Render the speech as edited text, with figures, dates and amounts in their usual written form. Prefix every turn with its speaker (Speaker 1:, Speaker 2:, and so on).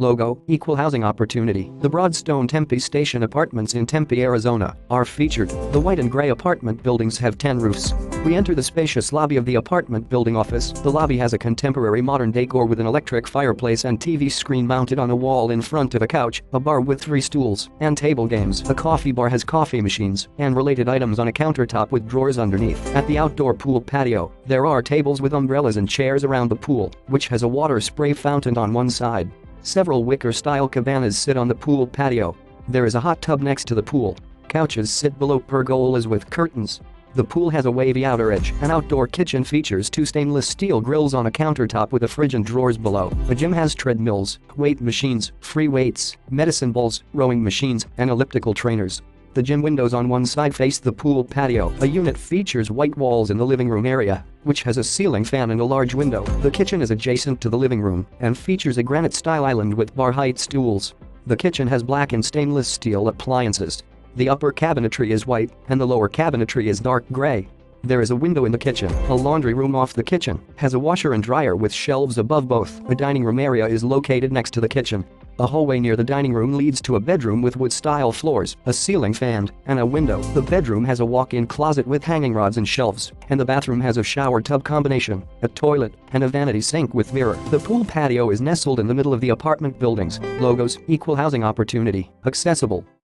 Speaker 1: Logo: equal housing opportunity. The Broadstone Tempe Station apartments in Tempe, Arizona are featured. The white and gray apartment buildings have 10 roofs. We enter the spacious lobby of the apartment building office. The lobby has a contemporary modern decor with an electric fireplace and TV screen mounted on a wall in front of a couch, a bar with 3 stools, and table games. A coffee bar has coffee machines and related items on a countertop with drawers underneath. At the outdoor pool patio, there are tables with umbrellas and chairs around the pool, which has a water spray fountain on one side. Several wicker-style cabanas sit on the pool patio. There is a hot tub next to the pool. Couches sit below pergolas with curtains. The pool has a wavy outer edge. An outdoor kitchen features 2 stainless steel grills on a countertop with a fridge and drawers below. A gym has treadmills, weight machines, free weights, medicine balls, rowing machines, and elliptical trainers. The gym windows on one side face the pool patio. A unit features white walls in the living room area, which has a ceiling fan and a large window. The kitchen is adjacent to the living room and features a granite-style island with bar-height stools. The kitchen has black and stainless steel appliances. The upper cabinetry is white and the lower cabinetry is dark gray. There is a window in the kitchen. A laundry room off the kitchen has a washer and dryer with shelves above both. A dining room area is located next to the kitchen. A hallway near the dining room leads to a bedroom with wood-style floors, a ceiling fan, and a window. The bedroom has a walk-in closet with hanging rods and shelves, and the bathroom has a shower tub combination, a toilet, and a vanity sink with mirror. The pool patio is nestled in the middle of the apartment buildings. Logos: equal housing opportunity, accessible.